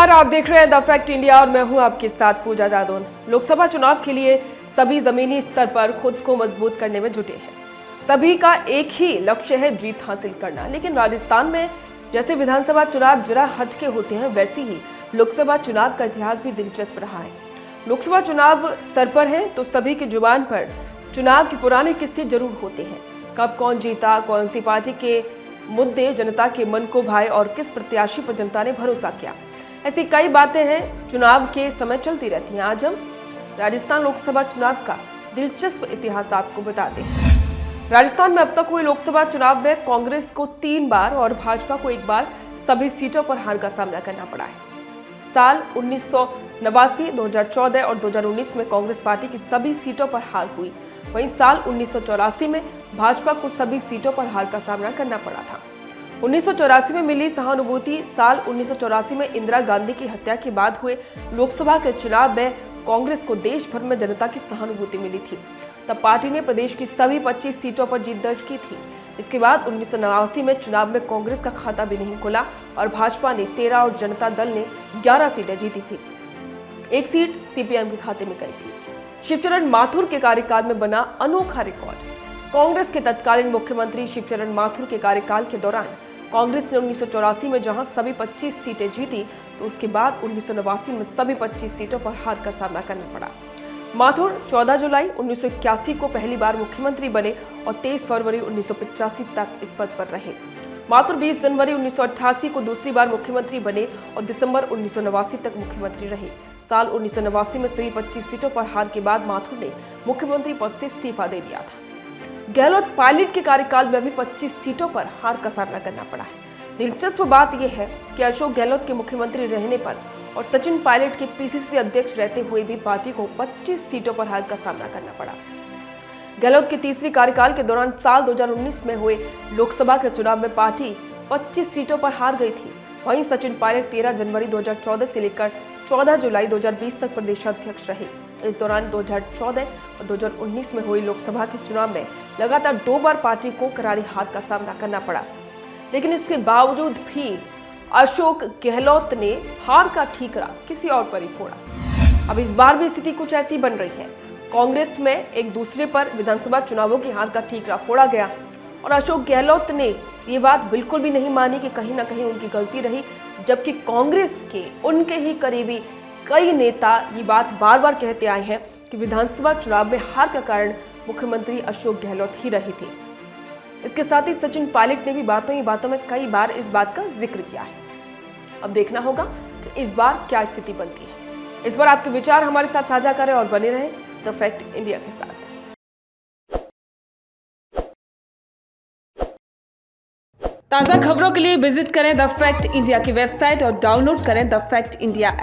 नमस्कार, आप देख रहे हैं द फैक्ट इंडिया और मैं हूं आपके साथ पूजा जादौन। लोकसभा चुनाव के लिए सभी जमीनी स्तर पर खुद को मजबूत करने में जुटे हैं। सभी का एक ही लक्ष्य है, जीत हासिल करना। लेकिन राजस्थान में जैसे विधानसभा चुनाव जरा हटके होते हैं, वैसे ही लोकसभा चुनाव का इतिहास भी दिलचस्प रहा है। लोकसभा चुनाव सर पर है तो सभी की जुबान पर चुनाव के पुराने किस्से जरूर होते हैं। कब कौन जीता, कौन सी पार्टी के मुद्दे जनता के मन को भाए और किस प्रत्याशी पर जनता ने भरोसा किया, ऐसी कई बातें हैं चुनाव के समय चलती रहती हैं। आज हम राजस्थान लोकसभा चुनाव का दिलचस्प इतिहास आपको बताते हैं। राजस्थान में अब तक हुए लोकसभा चुनाव में कांग्रेस को 3 बार और भाजपा को 1 बार सभी सीटों पर हार का सामना करना पड़ा है। साल 1989, 2014 और 2019 में कांग्रेस पार्टी की सभी सीटों पर हार हुई। वहीं साल 1984 में भाजपा को सभी सीटों पर हार का सामना करना पड़ा था। 1984 में मिली सहानुभूति। साल 1984 में इंदिरा गांधी की हत्या के बाद हुए लोकसभा के चुनाव में कांग्रेस को देश भर में जनता की सहानुभूति मिली थी। तब पार्टी ने प्रदेश की सभी 25 सीटों पर जीत दर्ज की थी। इसके बाद 1989 में चुनाव में कांग्रेस का खाता भी नहीं खुला और भाजपा ने 13 और जनता दल ने 11 सीटें जीती थी। 1 सीट सीपीएम के खाते में गई थी। शिवचरण माथुर के कार्यकाल में बना अनोखा रिकॉर्ड। कांग्रेस के तत्कालीन मुख्यमंत्री शिवचरण माथुर के कार्यकाल के दौरान कांग्रेस ने 1984 में जहां सभी 25 सीटें जीती, तो उसके बाद 1989 में सभी 25 सीटों पर हार का सामना करना पड़ा। माथुर 14 जुलाई 1981 को पहली बार मुख्यमंत्री बने और 23 फरवरी 1985 तक इस पद पर रहे। माथुर 20 जनवरी 1988 को दूसरी बार मुख्यमंत्री बने और दिसंबर 1989 तक मुख्यमंत्री रहे। साल 1989 में सभी 25 सीटों पर हार के बाद माथुर ने मुख्यमंत्री पद से इस्तीफा दे दिया था। गहलोत पायलट के कार्यकाल में भी 25 सीटों पर हार का सामना करना पड़ा है। दिलचस्प बात यह है कि अशोक गहलोत के मुख्यमंत्री रहने पर और सचिन पायलट के पीसीसी अध्यक्ष रहते हुए भी पार्टी को 25 सीटों पर हार का सामना करना पड़ा। गहलोत के तीसरी कार्यकाल के दौरान साल 2019 में हुए लोकसभा के चुनाव में पार्टी 25 सीटों पर हार गई थी। वहीं सचिन पायलट 13 जनवरी 2014 से लेकर 14 जुलाई 2020 तक प्रदेशाध्यक्ष रहे। इस दौरान 2014 और 2019 में हुई लोकसभा के चुनाव में लगातार 2 बार पार्टी को करारी हार का सामना करना पड़ा। लेकिन इसके बावजूद भी अशोक गहलोत ने हार का ठीकरा किसी और पर ही फोड़ा। अब इस बार भी स्थिति कुछ ऐसी बन रही है। कांग्रेस में एक दूसरे पर विधानसभा चुनावों की हार का ठीकरा फोड़ा गया और अशोक गहलोत ने ये बात बिल्कुल भी नहीं मानी कि कहीं ना कहीं उनकी गलती रही, जबकि कांग्रेस के उनके ही करीबी कई नेता ये बात बार बार कहते आए हैं कि विधानसभा चुनाव में हार का कारण मुख्यमंत्री अशोक गहलोत ही रही थी। इसके साथ ही सचिन पायलट ने भी बातों में कई बार इस बात का जिक्र किया है। अब देखना होगा कि इस बार क्या स्थिति बनती है। इस बार आपके विचार हमारे साथ साझा करें और बने रहें द फैक्ट इंडिया के साथ। ताज़ा खबरों के लिए विजिट करें द फैक्ट इंडिया की वेबसाइट और डाउनलोड करें द फैक्ट इंडिया ऐप।